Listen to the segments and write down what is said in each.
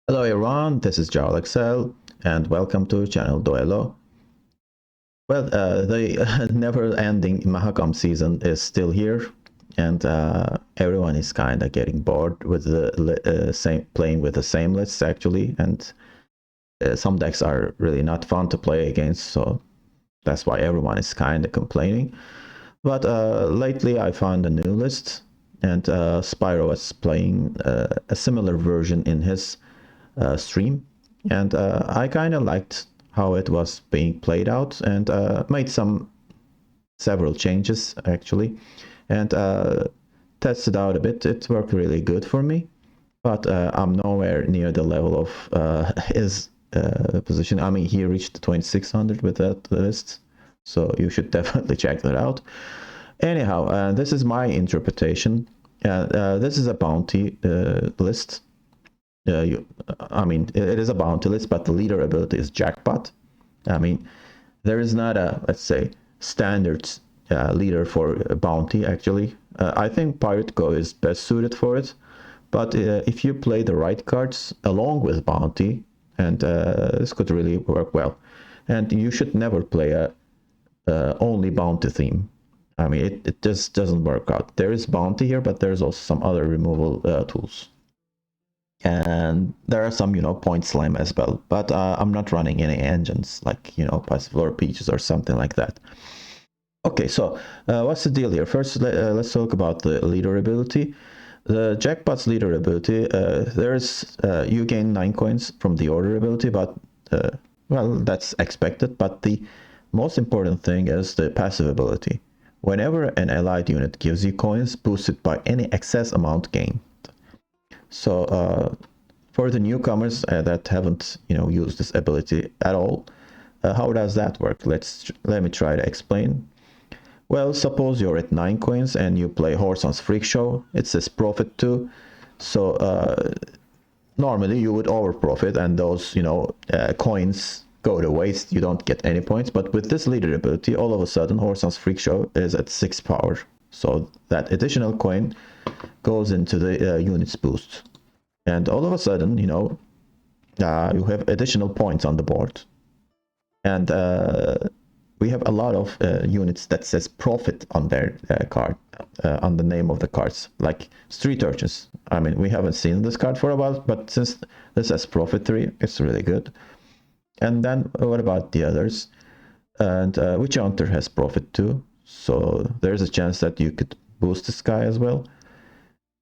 Hello everyone, this is Jarl Excel and welcome to channel Duelo. Well, the never-ending Mahakam season is still here, and everyone is kind of getting bored with the same playing with the same lists actually, and some decks are really not fun to play against, so that's why everyone is kind of complaining. But lately I found a new list, and Spyro was playing a similar version in his stream, and I kind of liked how it was being played out, and made several changes actually, and tested out a bit. It worked really good for me, but I'm nowhere near the level of his position. I mean, he reached 2600 with that list, so you should definitely check that out. Anyhow, this is my interpretation. This is a bounty list. I mean, it is a bounty list, but the leader ability is jackpot. I mean, there is not a, let's say, standard leader for a bounty, actually. I think Pirate Go is best suited for it, but if you play the right cards along with bounty, and this could really work well. And you should never play a only bounty theme. I mean, it just doesn't work out. There is bounty here, but there's also some other removal tools. And there are some, point slime as well, but I'm not running any engines like, Passivore Peaches or something like that. Okay, so what's the deal here? First, let's talk about the leader ability. The Jackpot's leader ability, you gain 9 coins from the order ability, but well, that's expected. But the most important thing is the passive ability. Whenever an allied unit gives you coins, boosted by any excess amount gained. So for the newcomers that haven't, used this ability at all, how does that work? Let me try to explain. Well, suppose you're at 9 coins and you play Horson's Freak Show. It says profit 2. So normally you would overprofit and those, coins go to waste. You don't get any points. But with this leader ability, all of a sudden Horson's Freak Show is at 6 power. So that additional coin goes into the unit's boost. And all of a sudden, you have additional points on the board. And we have a lot of units that says profit on their card, on the name of the cards, like Street Urchins. I mean, we haven't seen this card for a while, but since this has profit 3, it's really good. And then what about the others? And Witch Hunter has profit 2, so there's a chance that you could boost this guy as well.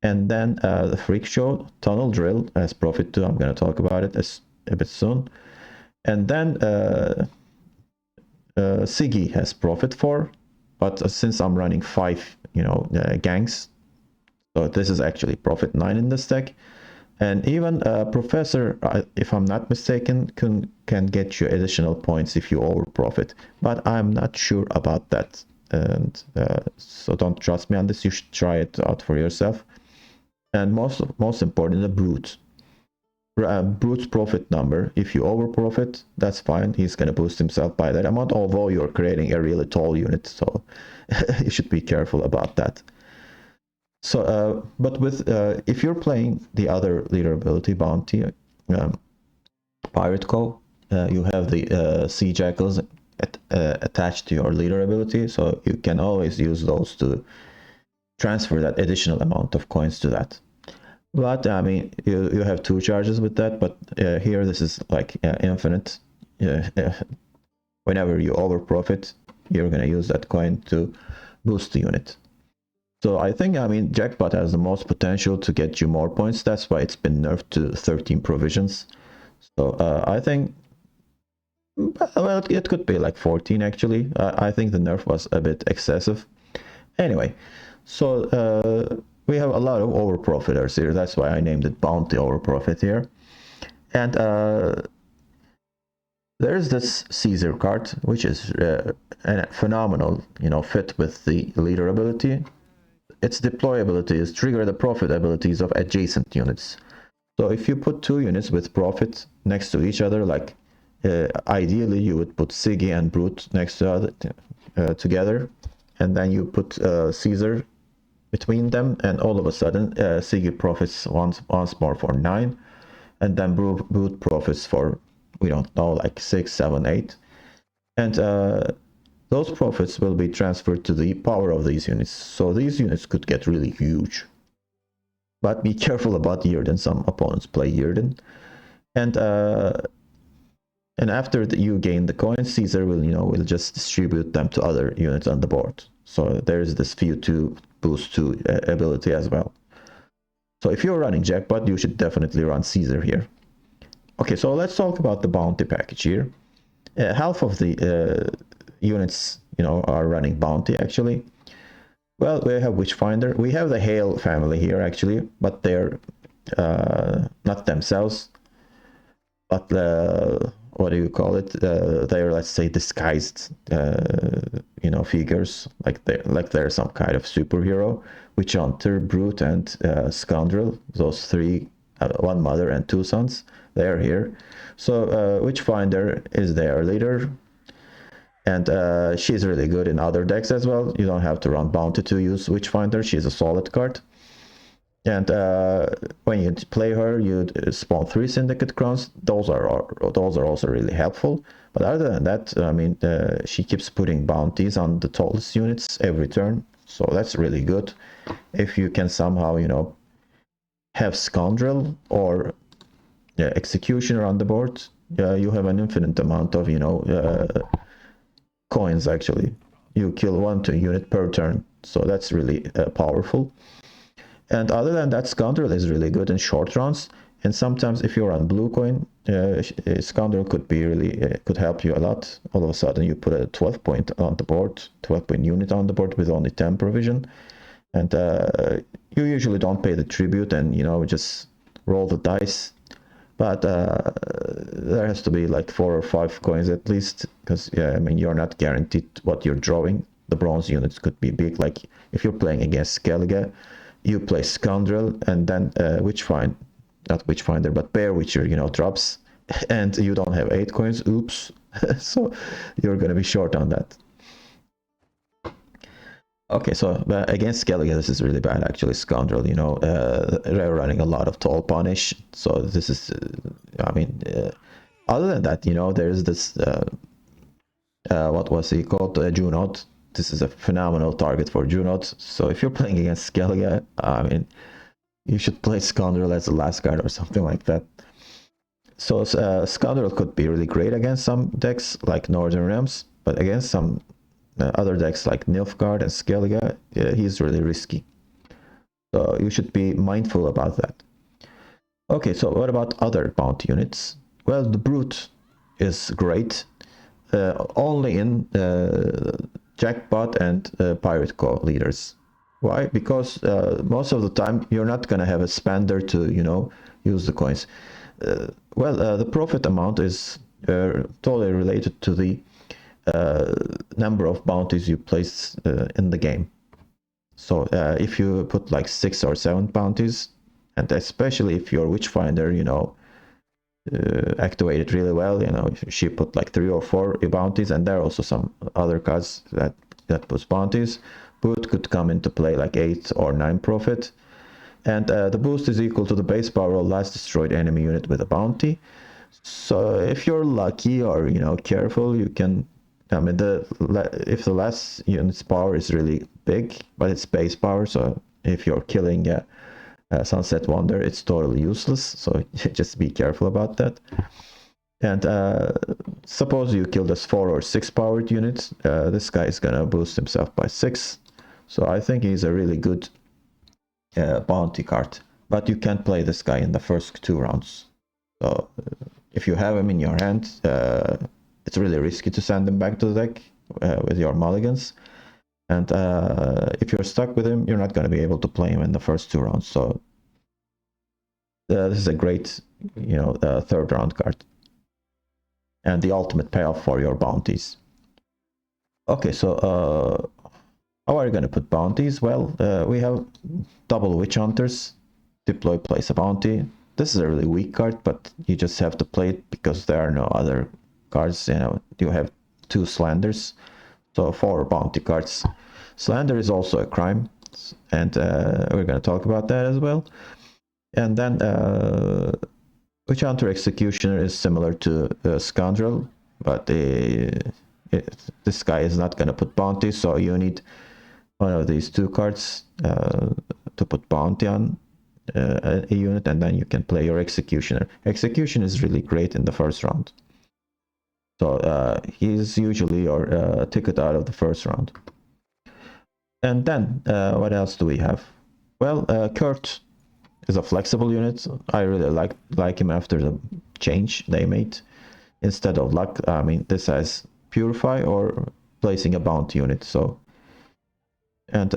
And then the Freak Show, Tunnel Drill has profit 2. I'm going to talk about it a bit soon. And then Siggy has profit 4, but since I'm running 5, gangs, so this is actually profit 9 in this deck. And even Professor, if I'm not mistaken, can get you additional points if you overprofit, but I'm not sure about that. And so don't trust me on this. You should try it out for yourself. And most important, the Brute. Brute's profit number, if you overprofit, that's fine. He's going to boost himself by that amount, although you're creating a really tall unit, so you should be careful about that. So, but with if you're playing the other leader ability, Bounty, Pirate Co, you have the Sea Jackals attached to your leader ability, so you can always use those to transfer that additional amount of coins to that. But I mean, you have 2 charges with that, but here this is like infinite. Whenever you overprofit, you're going to use that coin to boost the unit. So I think, Jackpot has the most potential to get you more points. That's why it's been nerfed to 13 provisions. So I think, well, it could be like 14 actually. I think the nerf was a bit excessive. Anyway, so we have a lot of overprofiters here. That's why I named it Bounty Overprofit here. And there's this Caesar card, which is a phenomenal, fit with the leader ability. Its deploy ability is trigger the profit abilities of adjacent units. So if you put 2 units with profit next to each other, like ideally you would put Siggy and Brute next to together, and then you put Caesar between them, and all of a sudden Siggy profits once more for 9, and then boot profits for, we don't know, like 6, 7, 8. And those profits will be transferred to the power of these units. So these units could get really huge. But be careful about Yrden. Some opponents play Yrden. And after you gain the coins, Caesar will just distribute them to other units on the board. So there's this few to boost to ability as well. So if you're running Jackpot, you should definitely run Caesar here. Okay, so let's talk about the bounty package here. Half of the units, are running bounty actually. Well, we have Witchfinder. We have the Hale family here actually, but they're not themselves. But what do you call it? They're, let's say, disguised, figures, like they're some kind of superhero. Witch Hunter, Brute, and Scoundrel. Those three, one mother and two sons. They're here. So Witchfinder is their leader, and she's really good in other decks as well. You don't have to run Bounty to use Witchfinder. She's a solid card. And when you play her, you spawn 3 Syndicate Crowns. Those are also really helpful. But other than that, I mean, she keeps putting bounties on the tallest units every turn. So that's really good. If you can somehow, have Scoundrel or Executioner on the board, you have an infinite amount of, coins actually. You kill 1 unit per turn. So that's really powerful. And other than that, Scoundrel is really good in short runs. And sometimes if you're on blue coin, Scoundrel could be really could help you a lot. All of a sudden you put a 12 point on the board, 12 point unit on the board with only 10 provision. And you usually don't pay the tribute and, just roll the dice. But there has to be like 4 or 5 coins at least, because you're not guaranteed what you're drawing. The bronze units could be big. Like if you're playing against Skellige, you play Scoundrel, and then not Witchfinder, but Bear Witcher, drops, and you don't have 8 coins. Oops. So you're going to be short on that. Okay, so against Skellige, this is really bad, actually. Scoundrel, they're running a lot of Toll Punish. So this is, other than that, there's this, what was he called? Junot. This is a phenomenal target for Junot. So if you're playing against Skellige, you should play Scoundrel as the last card or something like that. So Scoundrel could be really great against some decks like Northern Realms, but against some other decks like Nilfgaard and Skellige, he's really risky. So you should be mindful about that. Okay, so what about other bounty units? Well, the Brute is great, only in Jackpot and Pirate Co leaders. Why? Because most of the time you're not going to have a spender to, use the coins. The profit amount is totally related to the number of bounties you place in the game. So if you put like 6 or 7 bounties, and especially if your Witchfinder, activated really well, she put like 3 or 4 bounties, and there are also some other cards that puts bounties. Boot could come into play like 8 or 9 profit, and the boost is equal to the base power of last destroyed enemy unit with a bounty. So if you're lucky or careful, you can, if the last unit's power is really big, but it's base power, so if you're killing Sunset Wonder, it's totally useless. So just be careful about that. And suppose you kill this 4 or 6 powered units, this guy is gonna boost himself by 6. So I think he's a really good bounty card. But you can't play this guy in the first 2 rounds. So if you have him in your hand, it's really risky to send him back to the deck with your mulligans. And if you're stuck with him, you're not going to be able to play him in the first 2 rounds. So this is a great, 3rd round card. And the ultimate payoff for your bounties. Okay, so how are you going to put bounties? Well, we have double Witch Hunters. Deploy, place a bounty. This is a really weak card, but you just have to play it because there are no other cards. You have 2 Slanders, so 4 bounty cards. Slander is also a crime, and we're going to talk about that as well. And then Witch Hunter Executioner is similar to Scoundrel, but this guy is not going to put bounty, so you need one of these two cards to put bounty on a unit, and then you can play your Executioner. Execution is really great in the first round. So he's usually your ticket out of the first round. And then what else do we have? Well, Kurt is a flexible unit. I really like him after the change they made. Instead of luck, I mean, this has Purify or placing a bounty unit. So, and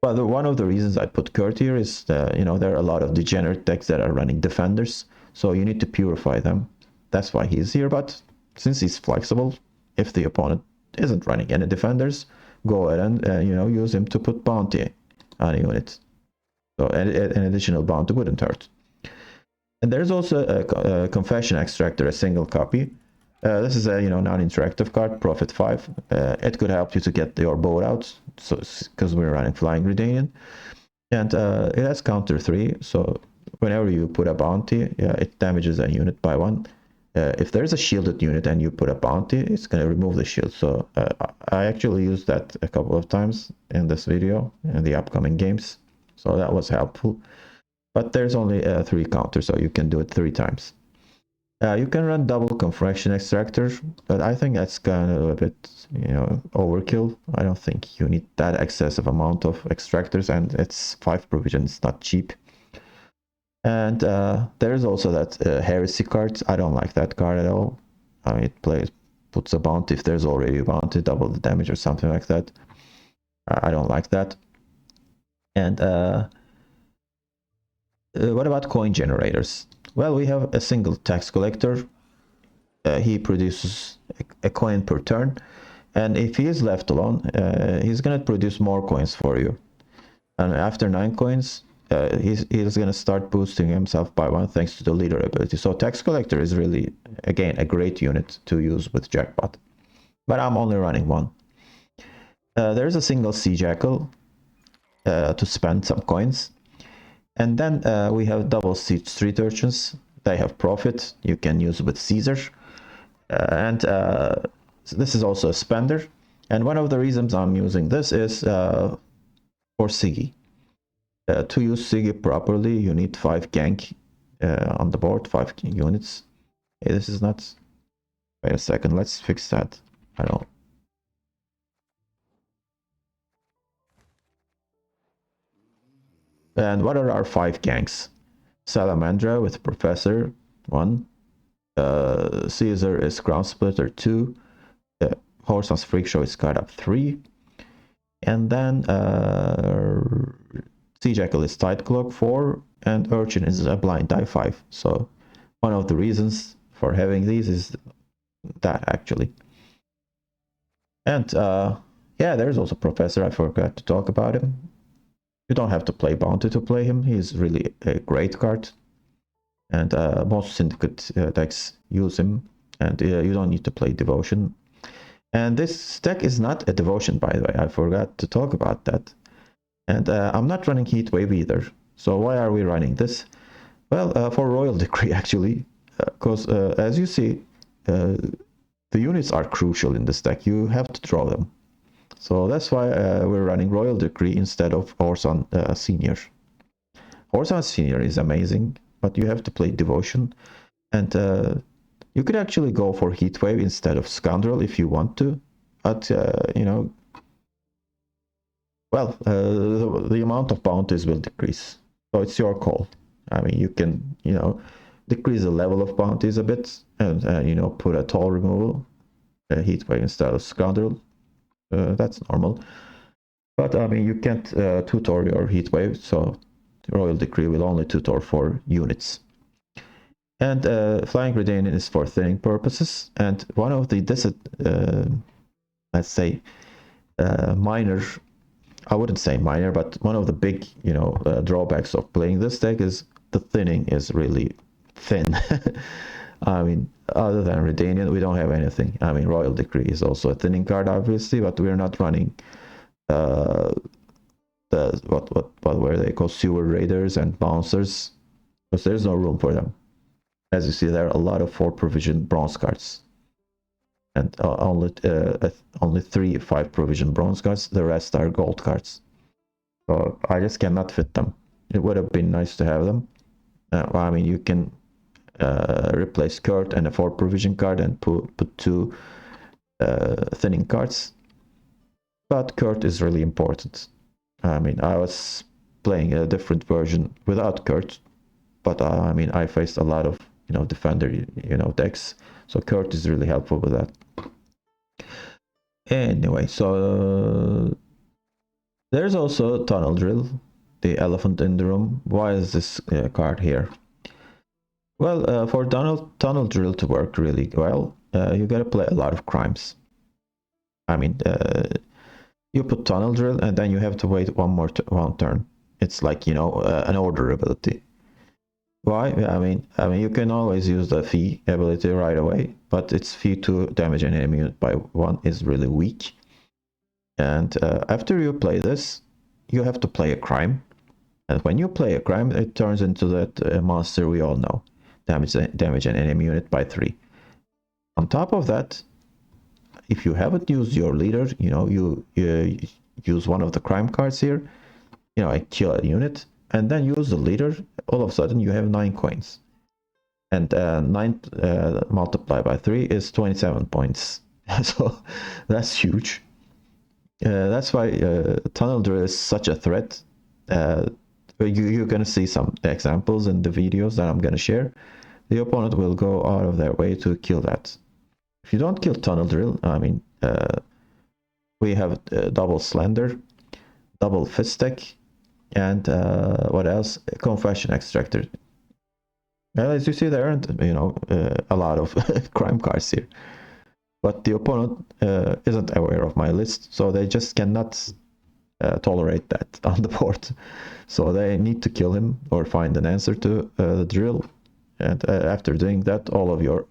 well, one of the reasons I put Kurt here is you know, there are a lot of degenerate decks that are running defenders, so you need to purify them. That's why he's here. But since he's flexible, if the opponent isn't running any defenders, go ahead and you know, use him to put bounty on a unit. So an additional bounty wouldn't hurt. And there's also a Confession Extractor, a single copy. This is a, you know, non-interactive card, Profit 5. It could help you to get your boat out, so because we're running Flying Redanian, and it has counter 3. So whenever you put a bounty, it damages a unit by 1. If there's a shielded unit and you put a bounty, it's going to remove the shield. So I actually used that a couple of times in this video in the upcoming games. So that was helpful. But there's only 3 counters, so you can do it 3 times. You can run double Confession Extractor, but I think that's kind of a bit, you know, overkill. I don't think you need that excessive amount of extractors, and it's 5 provision, it's not cheap. And there's also that Heresy card. I don't like that card at all. I mean, it puts a bounty if there's already a bounty, double the damage or something like that. I don't like that. And what about coin generators? Well, we have a single tax collector. He produces a coin per turn, and if he is left alone, he's going to produce more coins for you. And after 9 coins, he's going to start boosting himself by 1 thanks to the leader ability. So tax collector is really, again, a great unit to use with Jackpot. But I'm only running 1. There's a single Sea Jackal to spend some coins. And then we have double Street Urchins. They have Profit. You can use with Caesar. And so this is also a spender. And one of the reasons I'm using this is for Siggy. To use Siggy properly, you need 5 gank on the board, 5 units. Hey, this is not... Wait a second, let's fix that. I don't... And what are our 5 ganks? Salamandra with Professor, 1. Caesar is Crown Splitter, 2. Horson's Freak Show is card up, 3. And then Sea Jackal is Tight Cloak, 4. And Urchin is a Blind Die, 5. So one of the reasons for having these is that, actually. And yeah, there's also Professor. I forgot to talk about him. You don't have to play Bounty to play him. He's really a great card. And most Syndicate decks use him. And you don't need to play Devotion. And this deck is not a Devotion, by the way. I forgot to talk about that. And I'm not running Heatwave either. So why are we running this? Well, for Royal Decree, actually. Because as you see, the units are crucial in this deck. You have to draw them. So that's why we're running Royal Decree instead of Orson Senior. Orson Senior is amazing, but you have to play Devotion. And you could actually go for Heatwave instead of Scoundrel if you want to. But, you know, well, the amount of bounties will decrease. So it's your call. I mean, you can, you know, decrease the level of bounties a bit and you know, put a toll removal, Heatwave instead of Scoundrel. That's normal. But I mean, you can't tutor your Heatwave, so Royal Decree will only tutor for units. And Flying Redanian is for thinning purposes. And one of the let's say minor, I wouldn't say minor, but one of the big, you know, drawbacks of playing this deck is the thinning is really thin. I mean, other than Redanian, we don't have anything. I mean, Royal Decree is also a thinning card, obviously, but we're not running the what were they called, Sewer Raiders and Bouncers. because there's no room for them. As you see, there are a lot of 4 provision bronze cards, and only 3 5 provision bronze cards. The rest are gold cards. So I just cannot fit them. It would have been nice to have them. I mean, you can replace Kurt and a 4 provision card and put 2 thinning cards. But Kurt is really important. I mean, I was playing a different version without Kurt, but I mean, I faced a lot of defender decks, so Kurt is really helpful with that. Anyway, so there's also Tunnel Drill, the elephant in the room. Why is this card here? Well, for Tunnel Drill to work really well, you gotta play a lot of crimes. I mean, you put Tunnel Drill and then you have to wait one turn. It's like an order ability. Why? I mean, you can always use the fee ability right away, but its fee to damage an enemy unit by 1 is really weak. And after you play this, you have to play a crime. And when you play a crime, it turns into that monster we all know, damage an enemy unit by 3. On top of that, if you haven't used your leader, you use one of the crime cards here, kill a unit, and then use the leader, all of a sudden you have 9 coins. And 9 multiplied by 3 is 27 points. So that's huge. That's why Tunnel Drill is such a threat. You're going to see some examples in the videos that I'm going to share. The opponent will go out of their way to kill that. If you don't kill Tunnel Drill, I mean, we have double Slender, double Fist Deck, and what else? Confession Extractor. Well, as you see, there aren't a lot of crime cards here, but the opponent isn't aware of my list, so they just cannot tolerate that on the board. So they need to kill him or find an answer to the drill, and after doing that, all of your,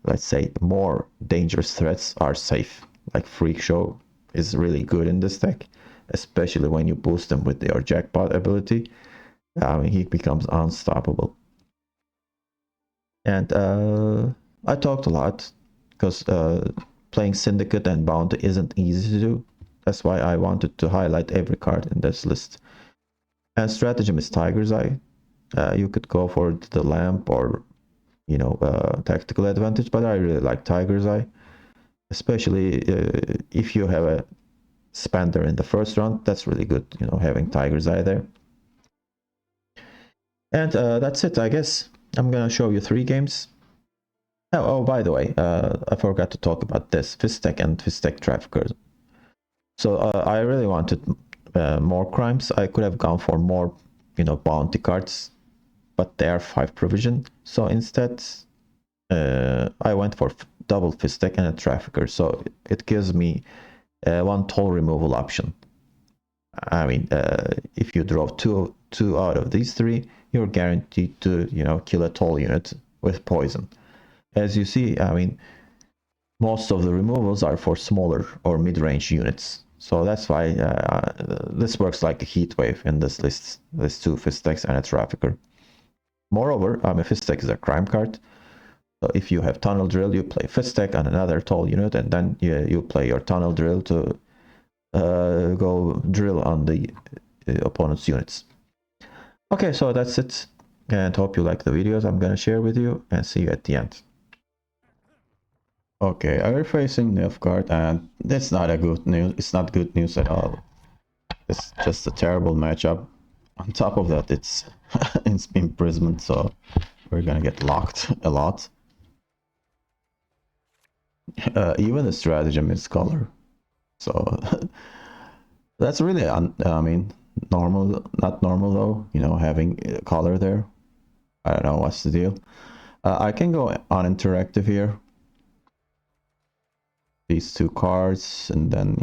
let's say, more dangerous threats are safe. Like Freak Show is really good in this deck, especially when you boost him with your Jackpot ability. I mean, he becomes unstoppable. And I talked a lot because playing Syndicate and Bounty isn't easy to do. That's why I wanted to highlight every card in this list. And Stratagem is Tiger's Eye. You could go for the Lamp or Tactical Advantage, but I really like Tiger's Eye, especially if you have a Spender in the first round. That's really good, having Tiger's Eye there. And that's it, I guess. I'm gonna show you 3 games. Oh, by the way, I forgot to talk about this Fist Deck and Fist Deck Traffickers. So I really wanted more crimes. I could have gone for more, bounty cards, but they are 5 provision. So instead, I went for double Fist Deck and a Trafficker. So it gives me 1 toll removal option. I mean, if you draw two out of these 3, you're guaranteed to, kill a toll unit with poison. As you see, I mean, most of the removals are for smaller or mid-range units. So that's why this works like a heat wave in this list. There's 2 Fist Decks and a Trafficker. Moreover, a Fist Deck is a crime card. So if you have Tunnel Drill, you play Fist Deck and another toll unit, and then you play your Tunnel Drill to go drill on the opponent's units. Okay, so that's it, and hope you like the videos I'm gonna share with you, and see you at the end. Okay, we're facing Nilfgaard, and that's not a good news. It's not good news at all. It's just a terrible matchup. On top of that, it's Imprisonment, so we're gonna get locked a lot. Even the stratagem is color, so that's really I mean, normal, not normal though, having color there. I don't know what's the deal. I can go on interactive here, these 2 cards, and then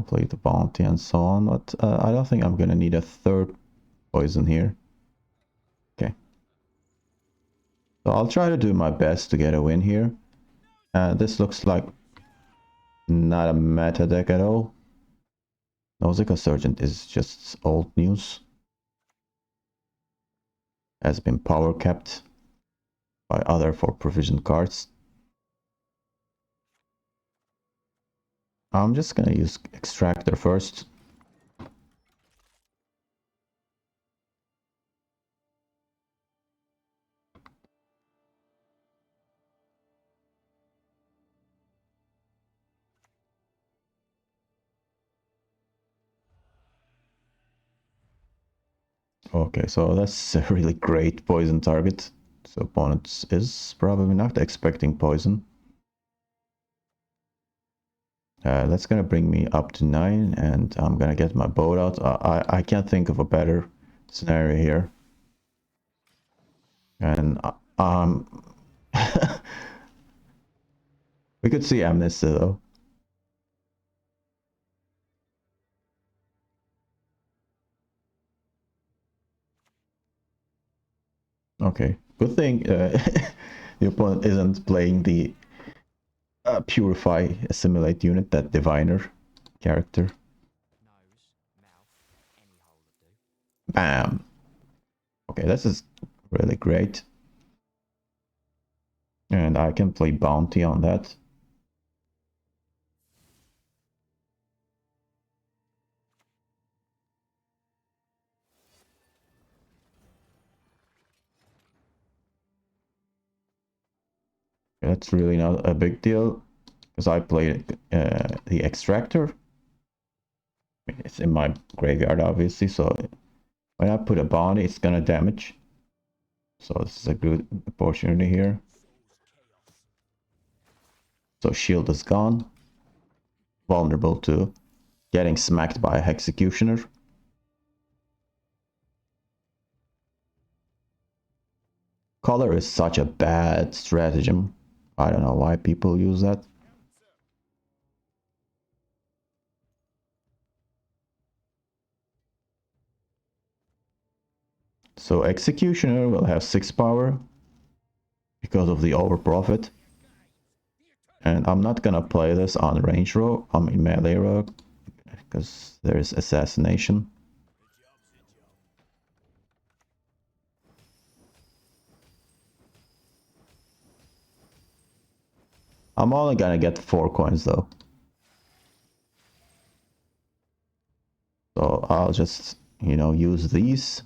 play the bounty and so on, but I don't think I'm gonna need a 3rd poison here. Okay, so I'll try to do my best to get a win here. This looks like not a meta deck at all. Nausicaa Sergeant is just old news. has been power capped by other for provision cards. I'm just gonna use extractor first. Okay, so that's a really great poison target. So opponent is probably not expecting poison. That's gonna bring me up to 9, and I'm gonna get my boat out. I can't think of a better scenario here. And we could see Amnesty though. Okay, good thing the opponent isn't playing the Purify Assimilate unit, that Diviner character. Bam! Okay, this is really great. And I can play Bounty on that. That's really not a big deal, because I played the Extractor. It's in my graveyard, obviously, so when I put a Bounty, it's gonna damage. So this is a good opportunity here. So shield is gone. Vulnerable to getting smacked by a Executioner. Color is such a bad stratagem. I don't know why people use that. So Executioner will have 6 power because of the overprofit. And I'm not gonna play this on range row, I mean melee row, because there's assassination. I'm only gonna get 4 coins though. So I'll just, you know, use these.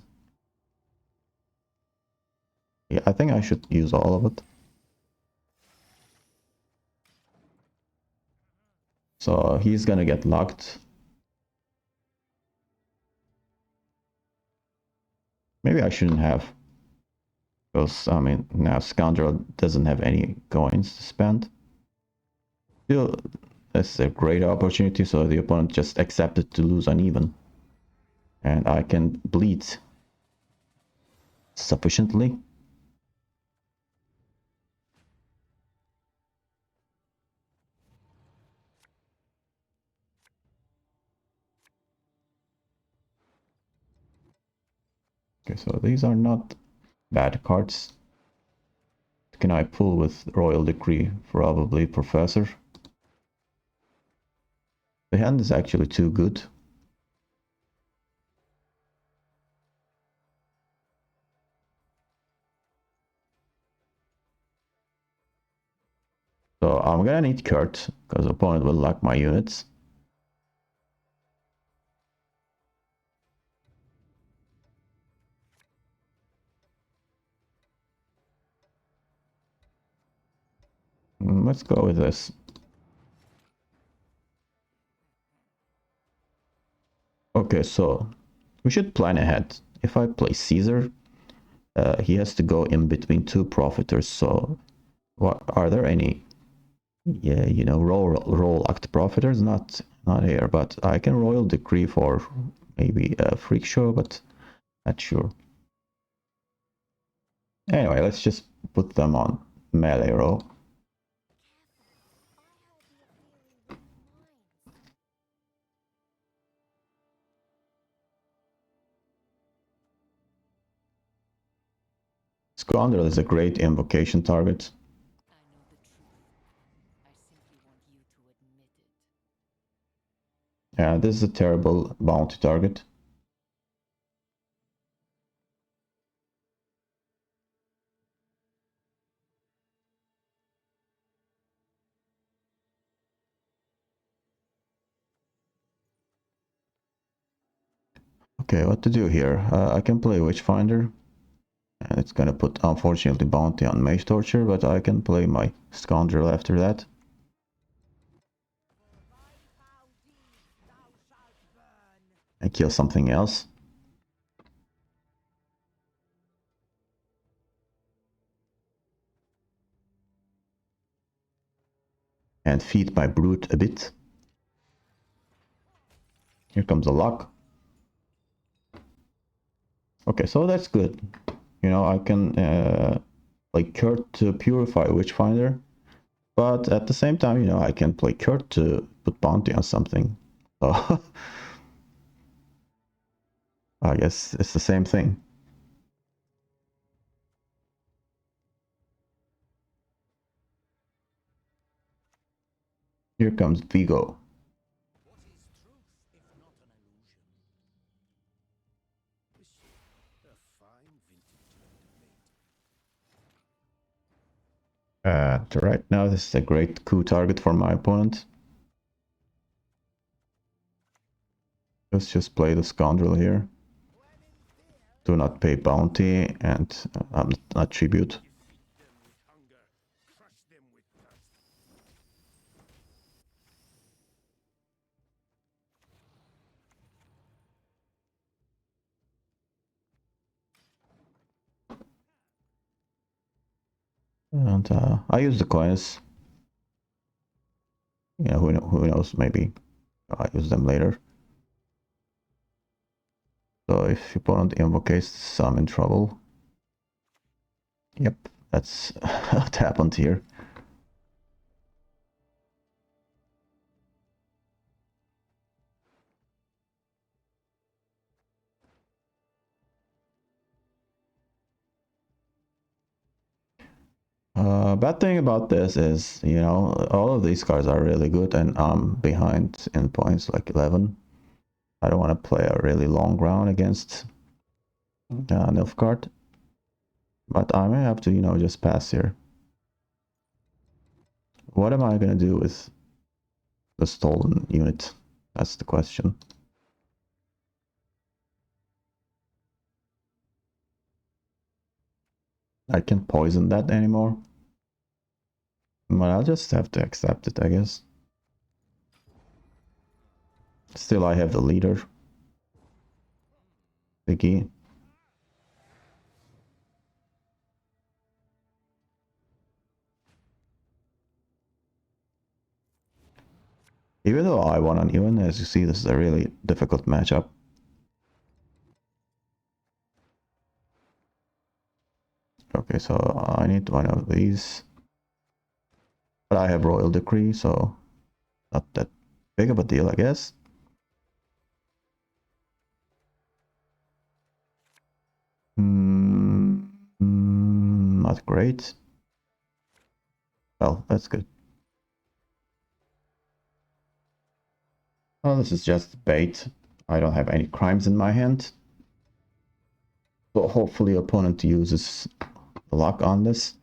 Yeah, I think I should use all of it. So he's gonna get locked. Maybe I shouldn't have. Because, I mean, now Scoundrel doesn't have any coins to spend. Still, that's a great opportunity, so the opponent just accepted to lose uneven. And I can bleed sufficiently. Okay, so these are not bad cards. Can I pull with Royal Decree? Probably Professor. The hand is actually too good. So I'm gonna need Kurt, because opponent will lock my units. Let's go with this. Okay, so we should plan ahead. If I play Caesar, he has to go in between 2 Profiters, so what are there any, yeah, you know, roll locked Profiters? Not here, but I can Royal Decree for maybe a Freak Show, but not sure. Anyway, let's just put them on melee row. Scoundrel is a great invocation target. Yeah, this is a terrible bounty target. Okay, what to do here? I can play Witchfinder. And it's gonna put, unfortunately, bounty on Mage Torture, but I can play my Scoundrel after that. And kill something else. And feed my Brute a bit. Here comes a lock. Okay, so that's good. You know, I can play Kurt to purify Witchfinder. But at the same time, you know, I can play Kurt to put bounty on something. So I guess it's the same thing. Here comes Vigo. Right now, this is a great coup target for my opponent. Let's just play the Scoundrel here. Do not pay bounty and not tribute. And I use the coins. You know, who knows, maybe I use them later. So if opponent invocates, I'm in trouble. Yep, that's what happened here. Bad thing about this is, you know, all of these cards are really good and I'm behind in points, like 11. I don't want to play a really long round against Nilfgaard. But I may have to, you know, just pass here. What am I going to do with the stolen unit? That's the question. I can't poison that anymore. But I'll just have to accept it, I guess. Still, I have the leader. Biggie. Even though I won uneven, as you see, this is a really difficult matchup. Okay, so I need one of these. But I have Royal Decree, so not that big of a deal, I guess. Not great. Well, that's good. Well, this is just bait. I don't have any crimes in my hand. So hopefully opponent uses the lock on this.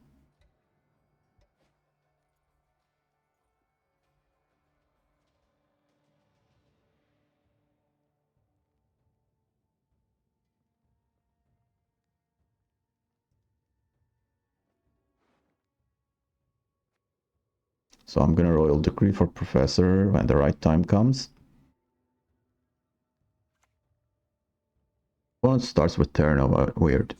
So I'm gonna Royal Decree for Professor when the right time comes. Opponent starts with Terranova, weird.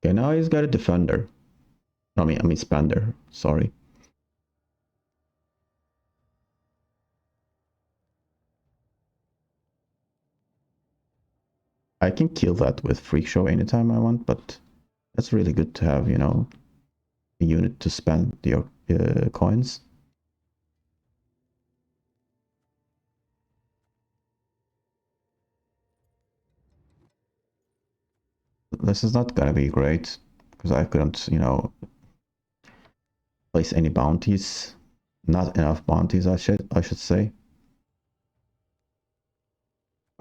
Okay, now he's got a Defender. I mean Spander, sorry. I can kill that with Freak Show anytime I want, but that's really good to have, you know, a unit to spend your coins. This is not gonna be great, because I couldn't, you know, place any bounties. Not enough bounties, I should say.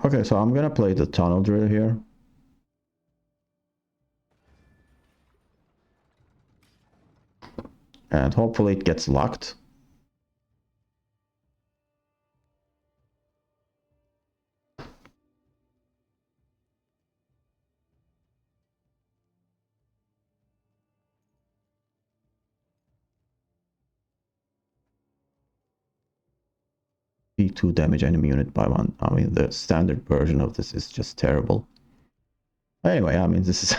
Okay, so I'm gonna play the Tunnel Drill here. And hopefully it gets locked. D2 damage enemy unit by 1. I mean, the standard version of this is just terrible. Anyway, I mean, this is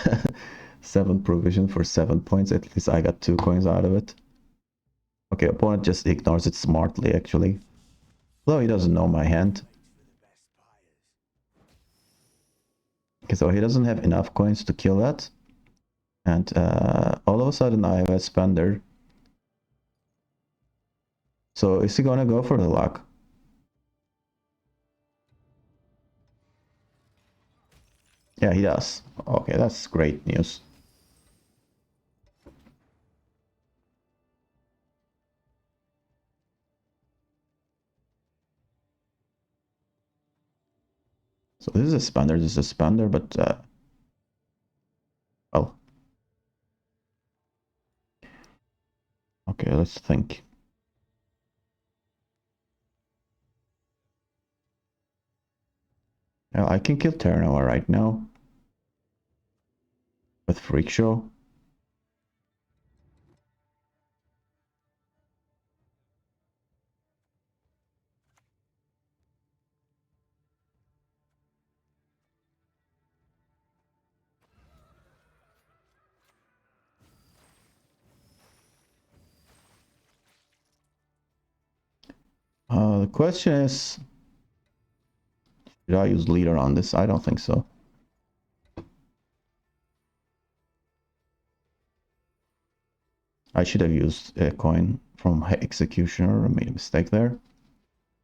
7 provision for 7 points. At least I got 2 coins out of it. Okay, opponent just ignores it smartly, actually. Though he doesn't know my hand. Okay, so he doesn't have enough coins to kill that. And all of a sudden I have a spender. So is he gonna go for the lock? Yeah, he does. Okay, that's great news. So this is a spender, but well. Okay, let's think. Yeah, I can kill Terranova right now with Freak Show. The question is, should I use leader on this? I don't think so. I should have used a coin from Executioner. I made a mistake there.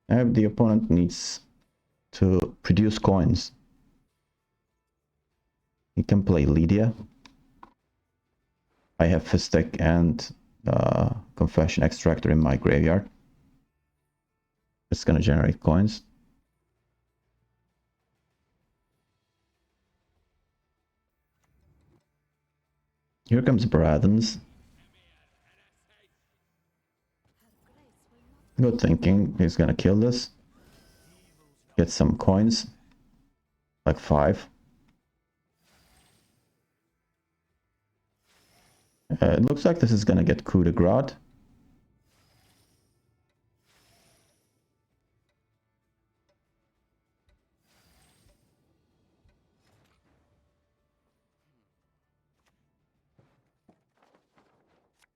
The opponent needs to produce coins. He can play Lydia. I have Fistek and Confession Extractor in my graveyard. It's gonna generate coins. Here comes Bradens. Good thinking. He's gonna kill this. Get some coins. Like 5. It looks like this is gonna get coup de grace.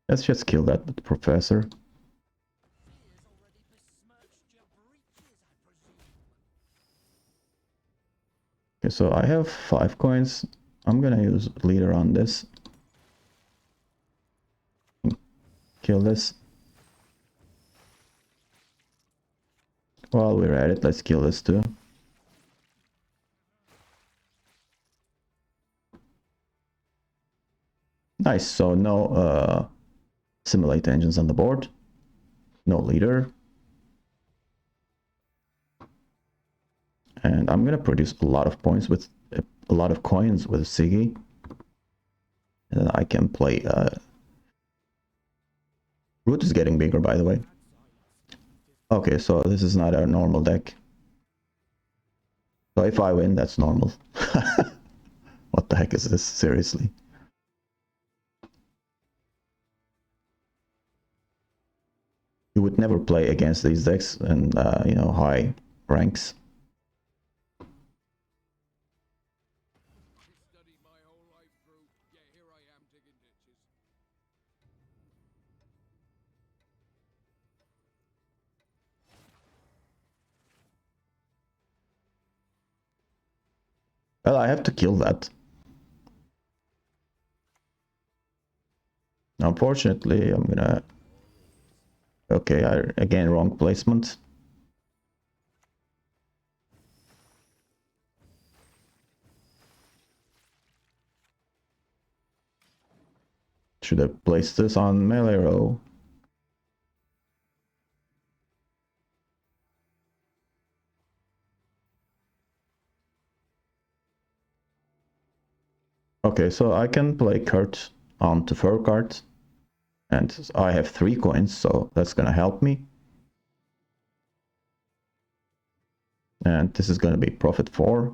Let's just kill that with the Professor. Okay, so I have 5 coins. I'm gonna use leader on this. Kill this. While we're at it, let's kill this too. Nice, so no simulate engines on the board. No leader. And I'm gonna produce a lot of points with a lot of coins with Siggy. And then I can play Root is getting bigger, by the way. Okay, so this is not a normal deck. So if I win, that's normal. What the heck is this? Seriously. You would never play against these decks in, you know, high ranks. Well, I have to kill that. Unfortunately, I'm gonna... Okay, again, wrong placement. Should have placed this on melee row. Okay, so I can play Kurt onto fur cards. And I have 3 coins, so that's gonna help me. And this is gonna be profit 4.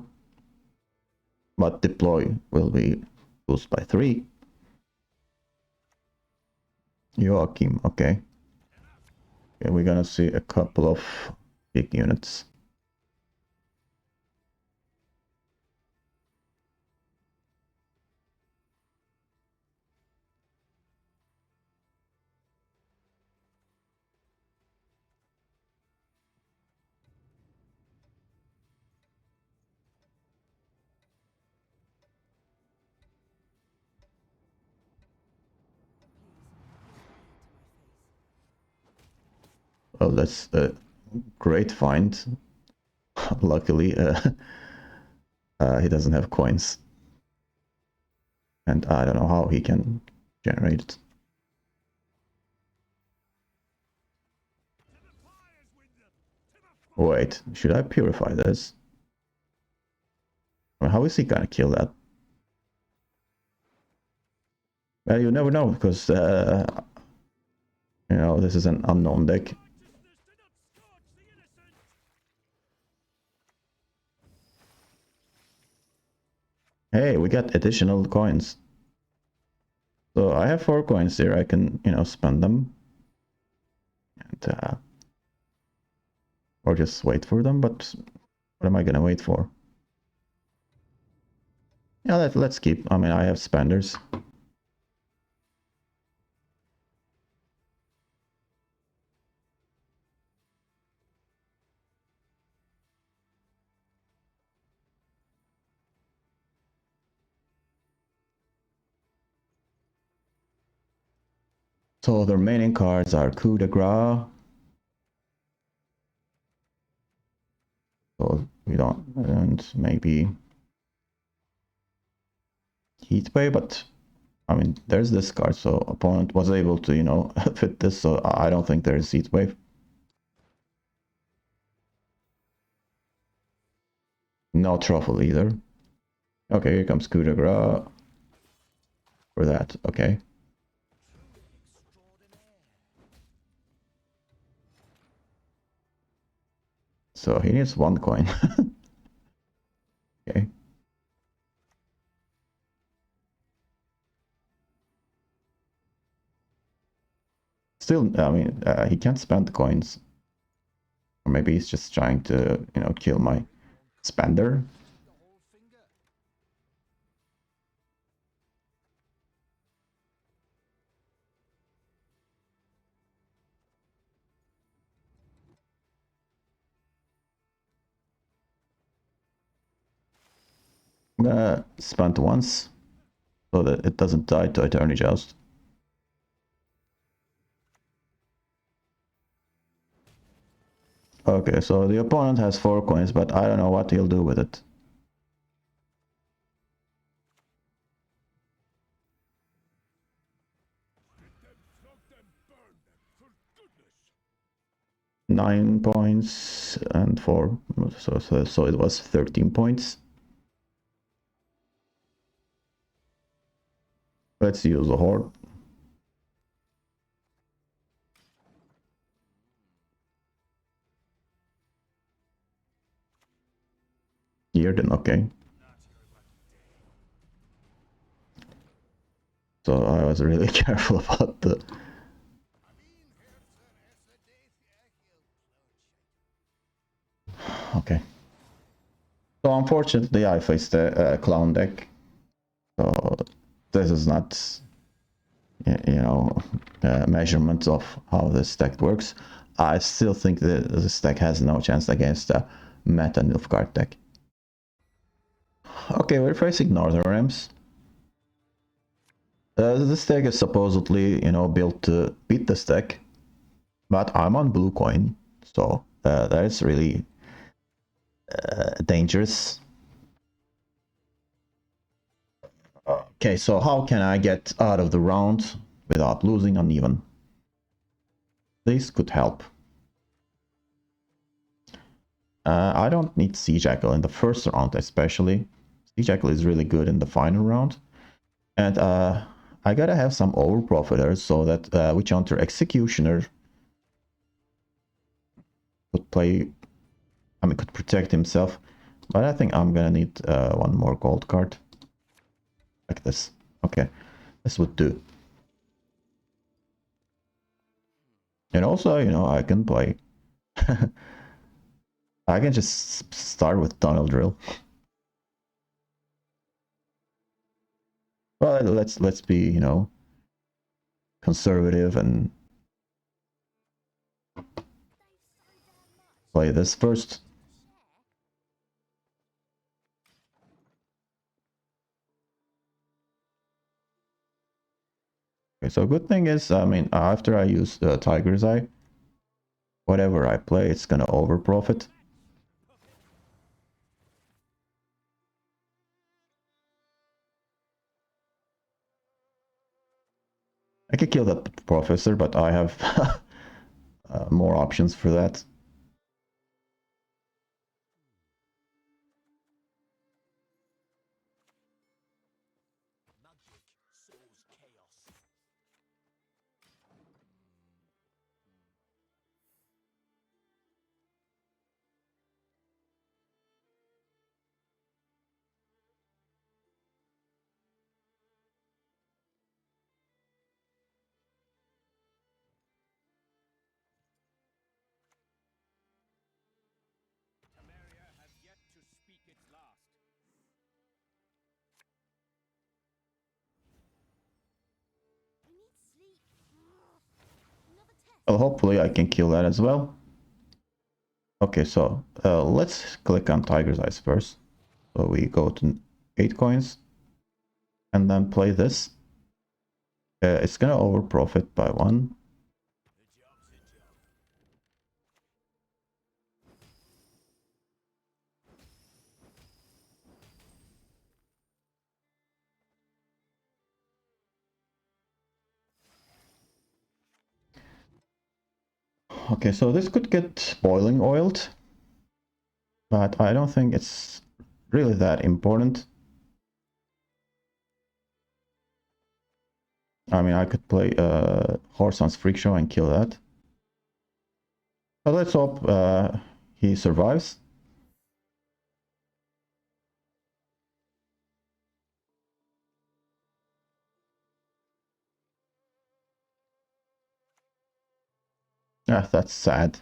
But deploy will be boosted by 3. Joachim, okay. Okay, we're gonna see a couple of big units. Well, that's a great find. Luckily, he doesn't have coins. And I don't know how he can generate it. Wait, should I purify this? I mean, how is he gonna kill that? Well, you never know, because, you know, this is an unknown deck. Hey, we got additional coins. So I have 4 coins here, I can, you know, spend them. And, or just wait for them, but what am I gonna wait for? Yeah, let's keep, I mean, I have spenders. So the remaining cards are Coup de Grace. So we don't, and maybe Heatwave, but I mean, there's this card, so opponent was able to, you know, fit this, so I don't think there's Heatwave. No Truffle either. Okay, here comes Coup de Grace. For that, okay. So he needs 1 coin. Okay. Still, I mean, he can't spend coins. Or maybe he's just trying to, you know, kill my spender. I'm gonna spend once so that it doesn't die to Eternity Joust. Okay, so the opponent has 4 coins, but I don't know what he'll do with it. Nine points and 4, so it was 13 points. Let's use the Horde. Here then, okay. So I was really careful about the... Okay. So unfortunately I faced a clown deck. So this is not, you know, measurement of how this deck works. I still think that this deck has no chance against a meta Nilfgaard deck. Okay, we're facing Northern Realms. This deck is supposedly, you know, built to beat this deck, but I'm on blue coin, so that is really dangerous. Okay, so how can I get out of the round without losing uneven? This could help. I don't need Sea Jackal in the first round especially. Sea Jackal is really good in the final round. And I I gotta have some overprofiters so that Witch Hunter Executioner could play, I mean, could protect himself. But I think I'm gonna need one more gold card. Like this. Okay, this would do. And also, you know, I can play. I can just start with Tunnel Drill. Well, let's be, you know, conservative and play this first. Okay, so good thing is, I mean, after I use the Tiger's Eye, whatever I play, it's gonna overprofit. I could kill that professor, but I have more options for that. Well, hopefully I can kill that as well. Okay, so let's click on Tiger's Eyes first. So we go to 8 coins and then play this. It's gonna overprofit by 1. Okay, so this could get boiling oiled, but I don't think it's really that important. I mean, I could play Horson's Freak Show and kill that. But let's hope he survives. Ah, that's sad.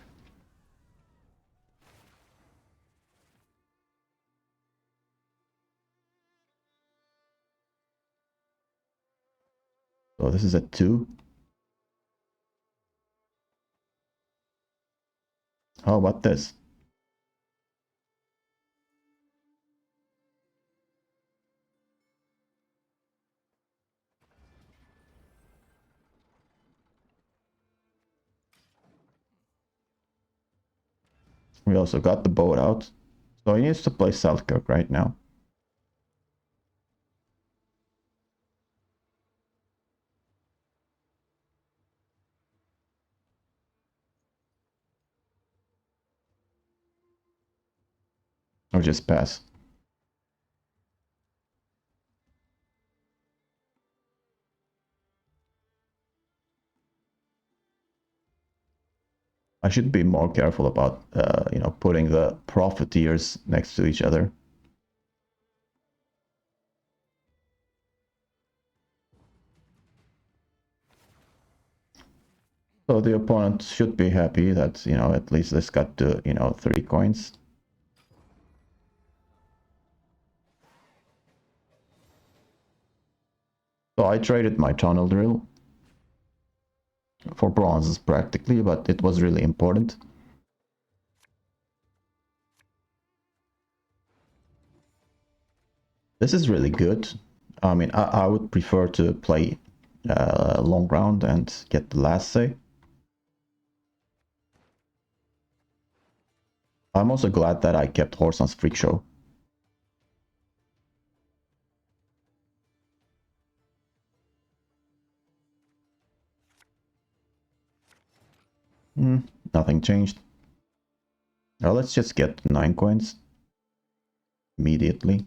So this is a 2. How about this? We also got the boat out. So he needs to play Selkirk right now. Or just pass. I should be more careful about, you know, putting the profiteers next to each other. So the opponent should be happy that, you know, at least this got to, you know, 3 coins. So I traded my tunnel drill for bronzes practically, but it was really important. This is really good. I mean, I would prefer to play long round and get the last say. I'm also glad that I kept Horson's Freak Show. Nothing changed. Now let's just get 9 coins immediately.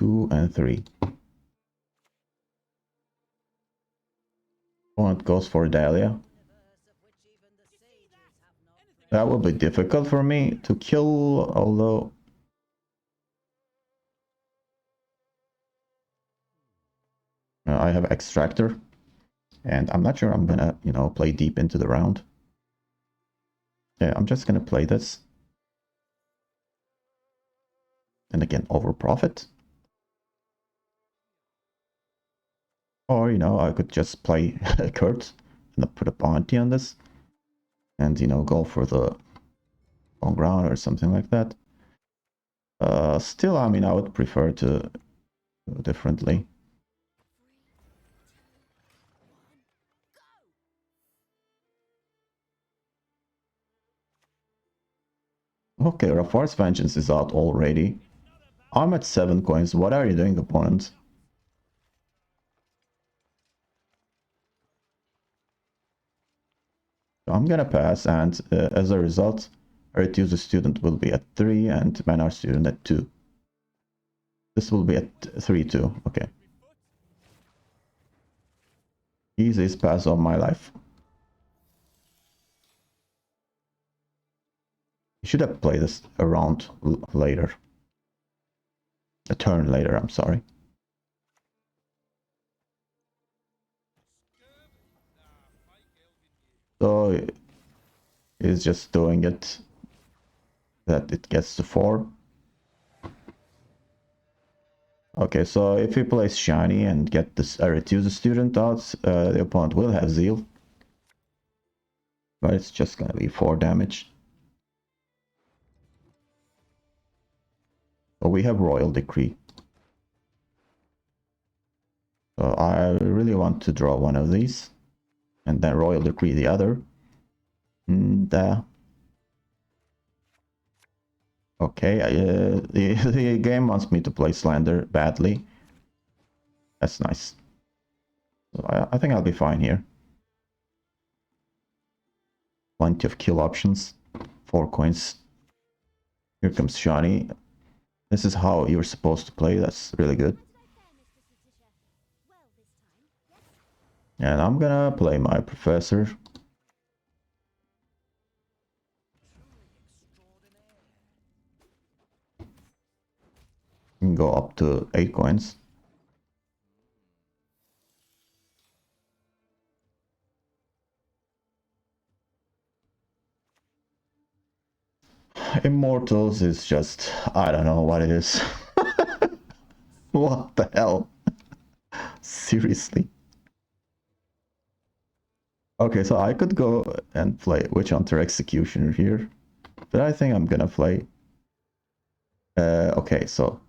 2 and 3. Opponent goes for Dahlia. That will be difficult for me to kill, although I have Extractor, and I'm not sure I'm gonna, play deep into the round. Yeah, I'm just gonna play this. And again, Overprofit. Or, I could just play Kurt and put a bounty on this. And, go for the long ground or something like that. Still, I mean, I would prefer to do differently. Okay, Rafar's Vengeance is out already. I'm at 7 coins. What are you doing, opponent? I'm gonna pass, and as a result, Reduce Student will be at 3 and Manar Student at 2. This will be at 3 too. Okay. Easiest pass of my life. You should have played this a round later. A turn later, I'm sorry. So he's just doing it that it gets to 4. Okay, so if he plays Shiny and get this Reduce Student out, the opponent will have Zeal. But it's just gonna be 4 damage. So we have Royal Decree. So I really want to draw one of these. And then Royal Decree the other. And okay, the game wants me to play Slander badly. That's nice. So I think I'll be fine here. Plenty of kill options. 4 coins. Here comes Shani. This is how you're supposed to play. That's really good. And I'm gonna play my Professor. And go up to 8 coins. Immortals is just, I don't know what it is. What the hell? Seriously. Okay, so I could go and play Witch Hunter Executioner here, but I think I'm gonna play... okay, so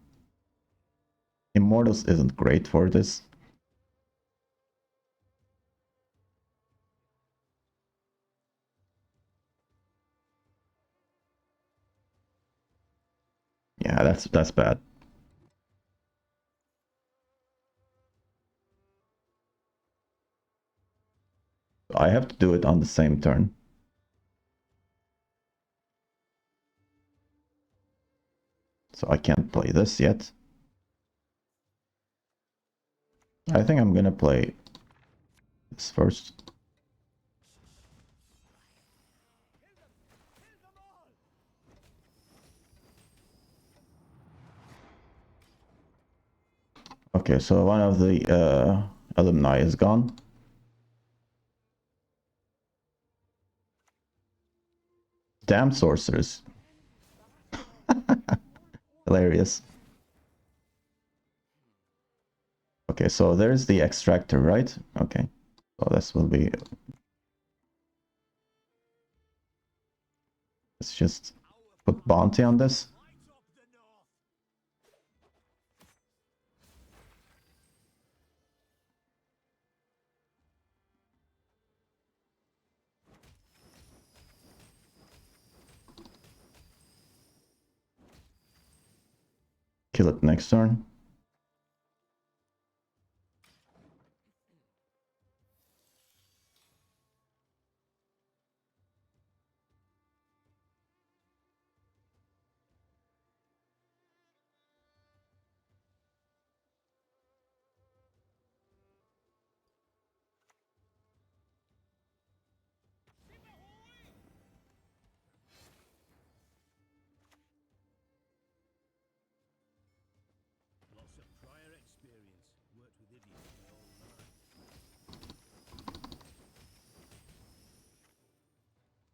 Immortals isn't great for this. Yeah, that's bad. I have to do it on the same turn. So I can't play this yet. I think I'm gonna play this first. Okay, so one of the alumni is gone. Damn sorcerers. Hilarious. Okay, so there's the extractor, right? Okay, so this will be... Let's just put bounty on this. Kill it next turn.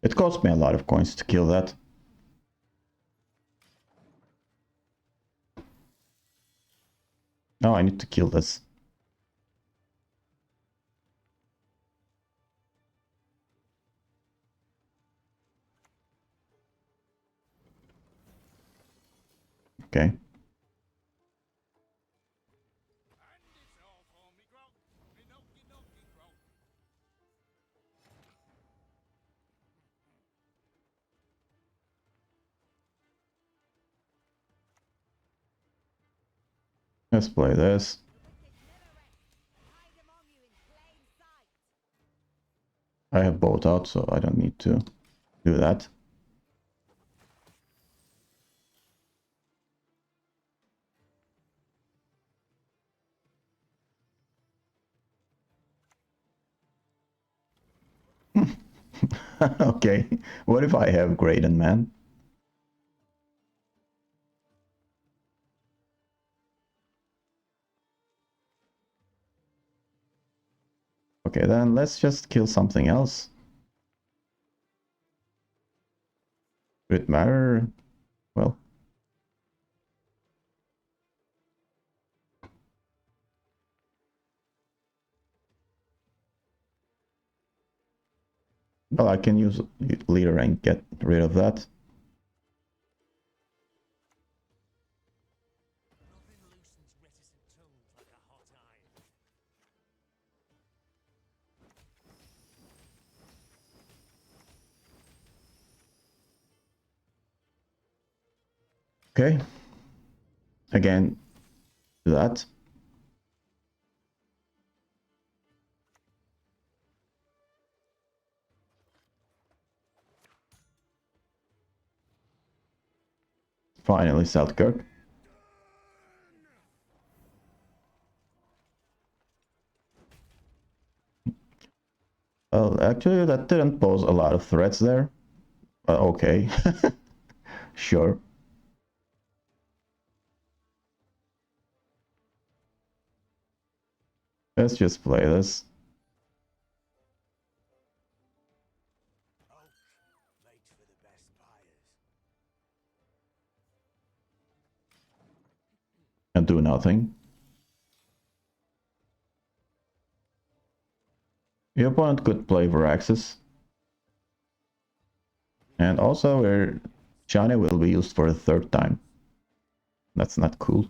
It cost me a lot of coins to kill that. Now I need to kill this. Okay. Let's play this. I have both out, so I don't need to do that. Okay, what if I have Graydon, man? Okay, then let's just kill something else. Would it matter? Well. Well, I can use leader and get rid of that. Okay. Again, do that. Finally, Selkirk. Well, actually, that didn't pose a lot of threats there. Okay. Sure. Let's just play this. And do nothing. The opponent could play Veraxis. And also, Shani will be used for a third time. That's not cool.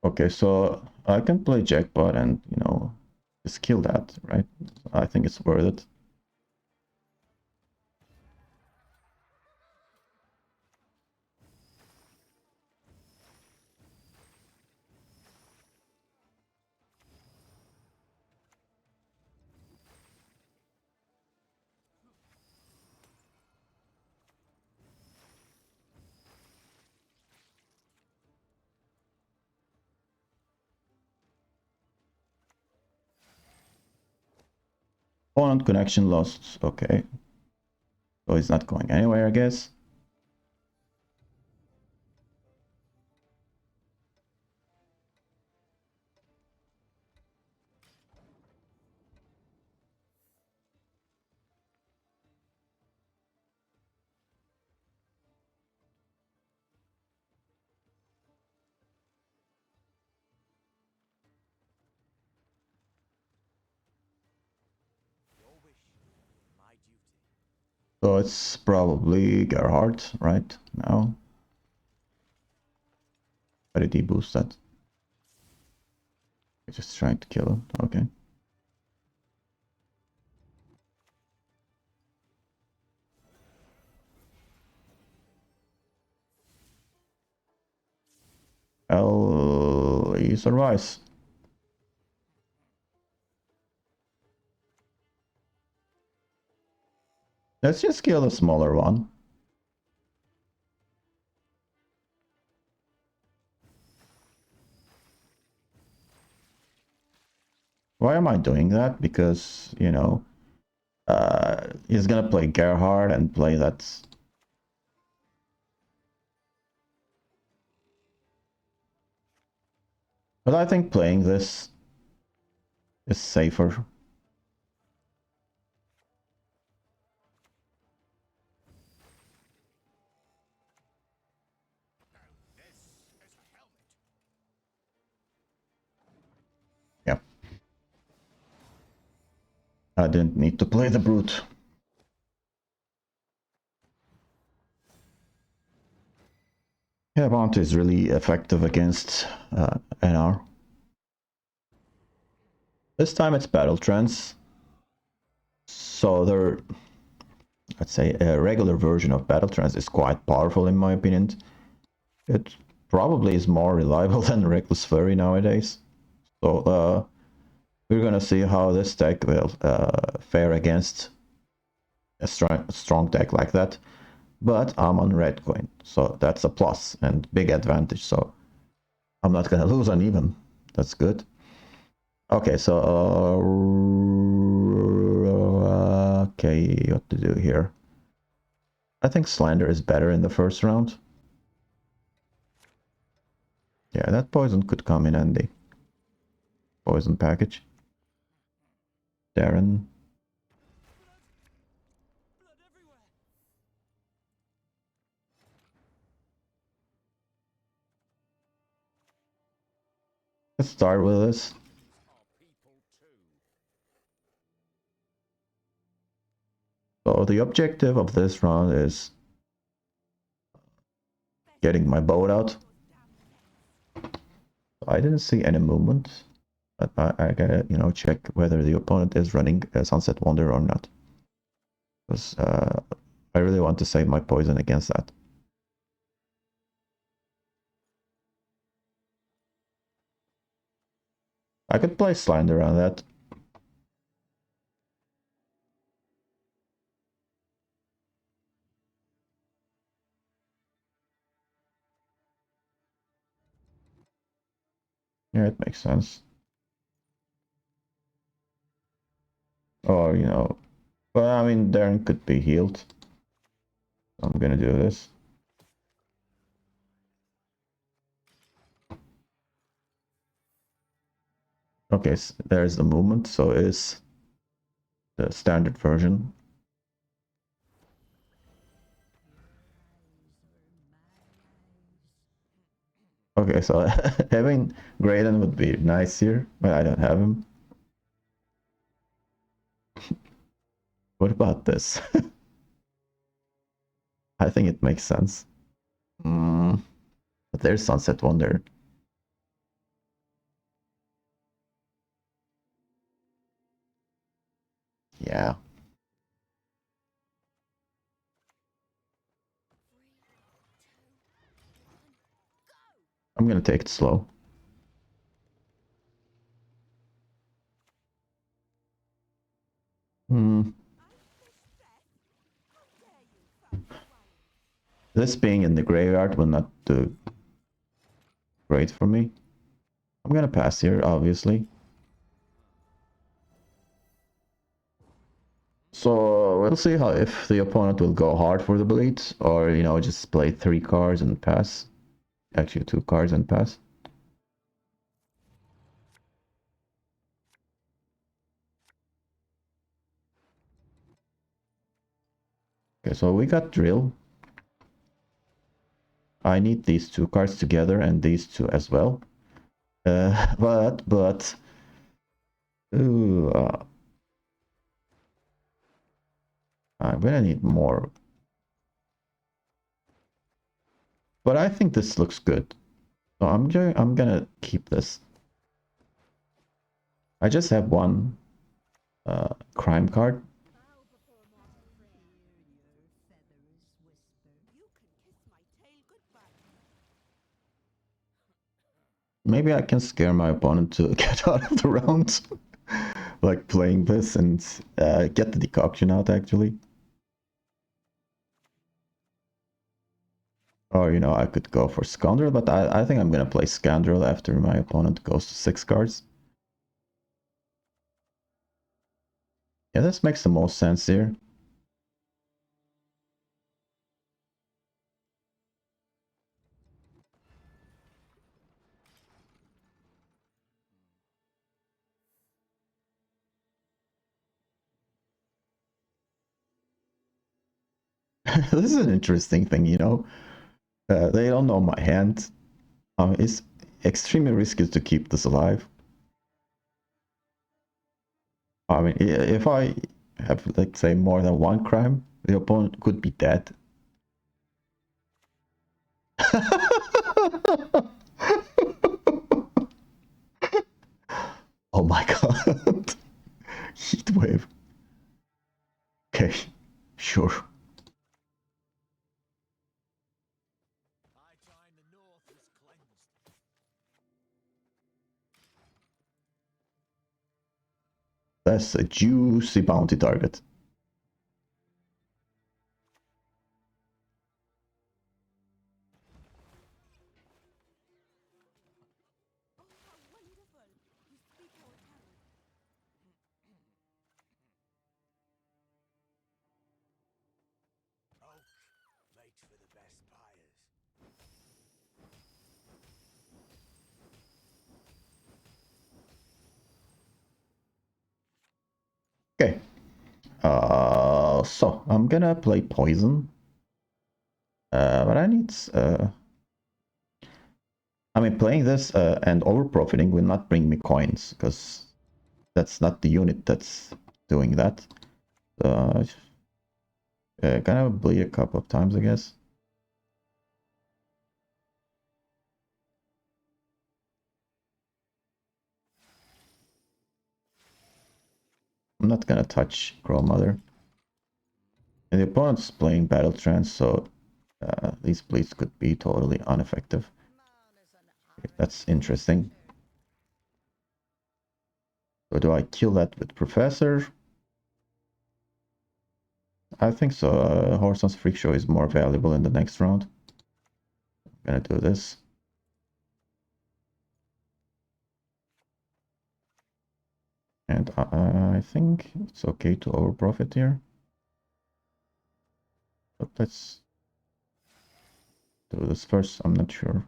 Okay, so I can play Jackpot and, just kill that, right? I think it's worth it. Opponent connection lost. Okay. So it's not going anywhere, I guess. So it's probably Gerhardt right now. Why did he boost that? He's just trying to kill him. Okay. Well, he survives. Let's just kill the smaller one. Why am I doing that? Because, He's gonna play Gerhard and play that. But I think playing this is safer. Yeah. I didn't need to play the Brute. Yeah, Bounty is really effective against NR. This time it's Battle Trance. So they're, let's say, a regular version of Battle Trance is quite powerful in my opinion. It probably is more reliable than Reckless Fury nowadays. So we're gonna see how this deck will fare against a strong deck like that. But I'm on red coin, so that's a plus and big advantage. So I'm not gonna lose uneven. That's good. Okay, so okay, what to do here? I think Slander is better in the first round. Yeah, that poison could come in handy. Poison package. Darren. Let's start with this. So the objective of this round is getting my boat out. I didn't see any movement, but I gotta, you know, check whether the opponent is running a Sunset Wonder or not. Because I really want to save my poison against that. I could play Slander on that. Yeah, it makes sense. Or, you know, well, I mean, Darren could be healed. I'm gonna do this. Okay, so there's the movement, so it is the standard version. Okay, so having Graydon would be nice here, but I don't have him. What about this? I think it makes sense. But there's Sunset Wonder. Yeah. I'm gonna take it slow. This being in the graveyard will not do great for me. I'm gonna pass here, obviously. So we'll see how if the opponent will go hard for the bleed, or, you know, just play 3 cards and pass. Actually, 2 cards and pass. Okay, so we got Drill. I need these 2 cards together and these 2 as well. But ooh, I'm gonna need more. But I think this looks good. So I'm gonna keep this. I just have one crime card. Maybe I can scare my opponent to get out of the round. Like playing this and get the decoction out, actually. Or, you know, I could go for Scoundrel, but I think I'm gonna play Scoundrel after my opponent goes to 6 cards. Yeah, this makes the most sense here. This is an interesting thing, you know. They don't know my hand. It's extremely risky to keep this alive. I mean, if I have, let's say, more than one crime, the opponent could be dead. Oh my god. Heat wave. Okay, sure. That's a juicy bounty target. Okay. So I'm gonna play poison. But I need. I mean, playing this and overprofiting will not bring me coins because that's not the unit that's doing that. Gonna bleed a couple of times, I guess. I'm not gonna touch Crow Mother. And the opponent's playing Battle Trance, so these bleeds could be totally ineffective. That's interesting. So do I kill that with Professor? I think so. Horson's Freak Show is more valuable in the next round. I'm gonna do this. And I think it's okay to overprofit here. But let's do this first. I'm not sure.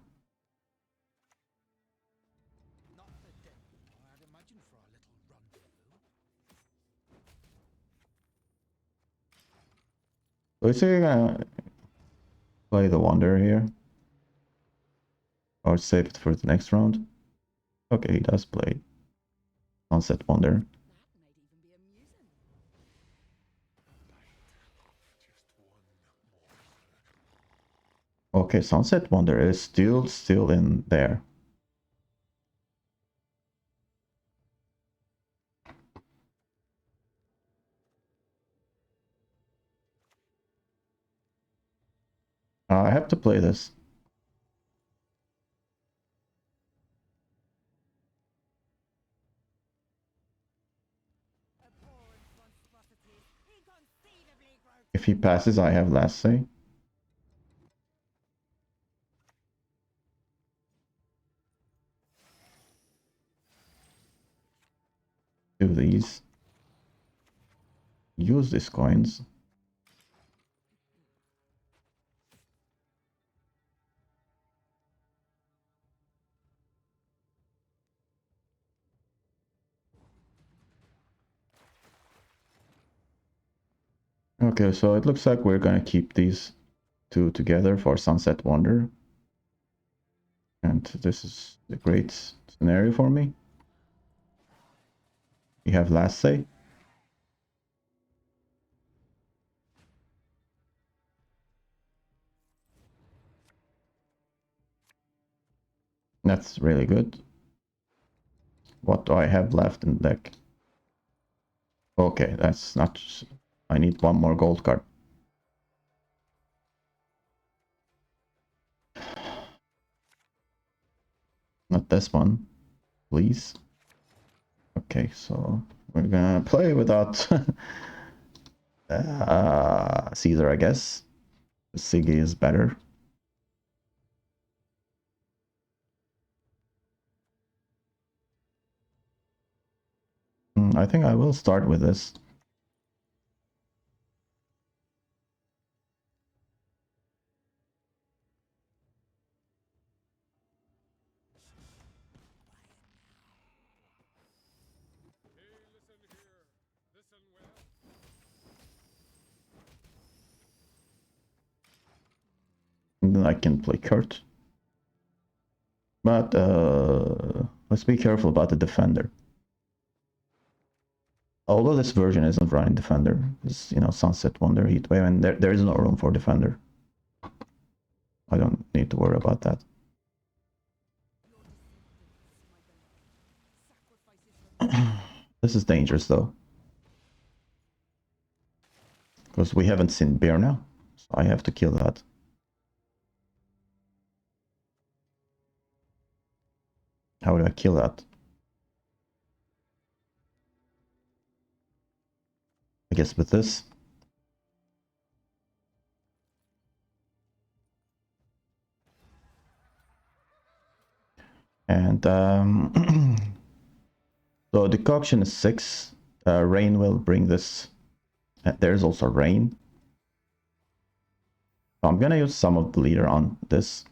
So is he gonna play the Wonder here? Or save it for the next round? Okay, he does play Sunset Wonder. Okay, Sunset Wonder is still in there. I have to play this. If he passes, I have last say. Do these. Use these coins. Okay, so it looks like we're gonna keep these two together for Sunset Wonder. And this is a great scenario for me. We have last say. That's really good. What do I have left in the deck? Okay, that's not... I need one more gold card. Not this one, please. Okay, so we're gonna play without Caesar, I guess. Siggy is better. I think I will start with this. then I can play Kurt. But let's be careful about the Defender. Although this version isn't running Defender, it's, you know, Sunset Wonder, Heatwave, and there is no room for Defender. I don't need to worry about that. This is dangerous though, because we haven't seen Bear now, so I have to kill that. How do I kill that? I guess with this. And so decoction is 6. Rain will bring this. There's also rain. So I'm gonna use some of the leader on this.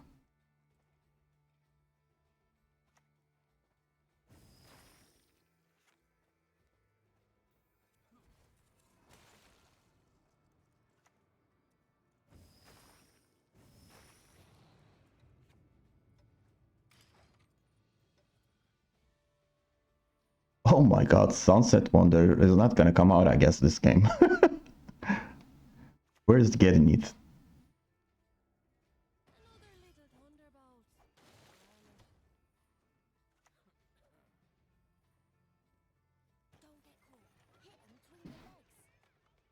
Oh my god, Sunset Wonder is not gonna come out, I guess, this game. Where is getting it?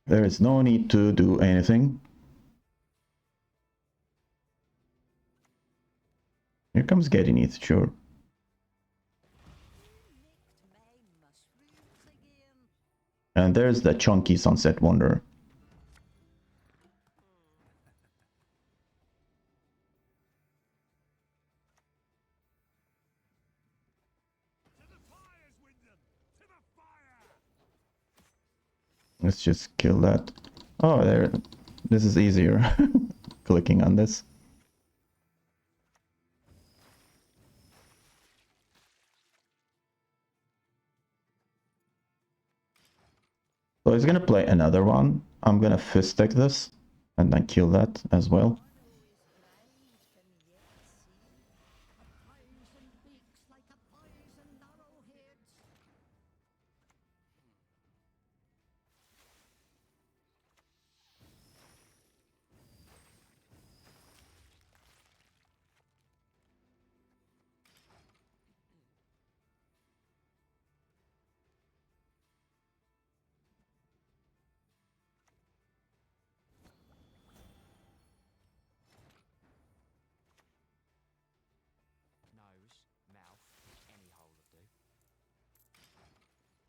There is no need to do anything. Here comes getting it, sure. And there's the chunky Sunset Wonder. Let's just kill that. Oh, there. This is easier. Clicking on this. So he's gonna play another one. I'm gonna fist deck this and then kill that as well.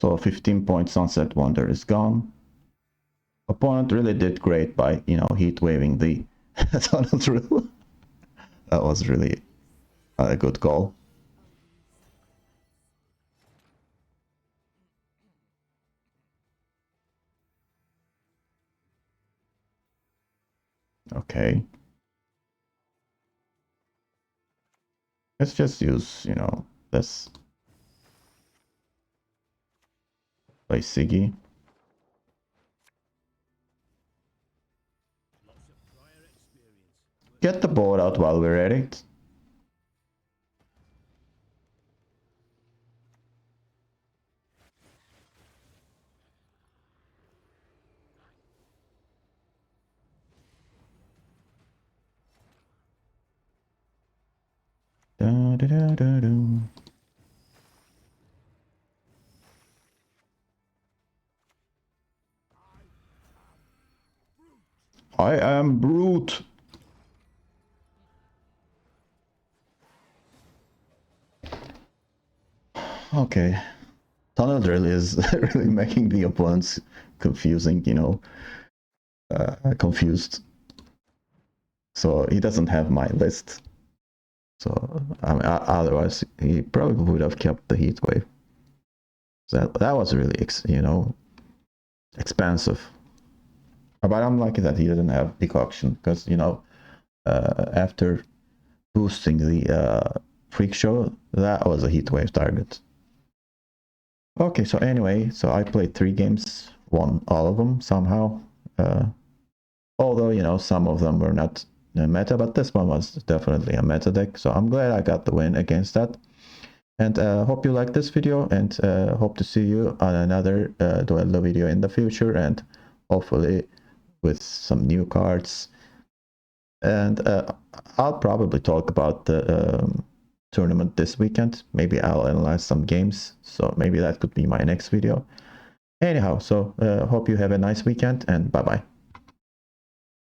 So 15-point Sunset Wonder is gone. Opponent really did great by, you know, heat waving the tunnel through. That was really a good call. Okay. Let's just use, you know, this. Play Siggy. Get the board out while we're at it. Da, da, da, da, da. I am brute. Okay. Tunnel Drill is really making the opponents confusing, you know, confused. So he doesn't have my list. So I mean, otherwise he probably would have kept the heat wave. So that was really, you know, expensive. But I'm lucky that he didn't have decoction because, you know, after boosting the freak show, that was a heat wave target. Okay, so anyway, so I played 3 games, won all of them somehow. Although, you know, some of them were not meta, but this one was definitely a meta deck, so I'm glad I got the win against that. And hope you like this video, and hope to see you on another Duello video in the future, and hopefully with some new cards. And I'll probably talk about the tournament this weekend. Maybe I'll analyze some games, so maybe that could be my next video. Anyhow, so hope you have a nice weekend, and bye bye.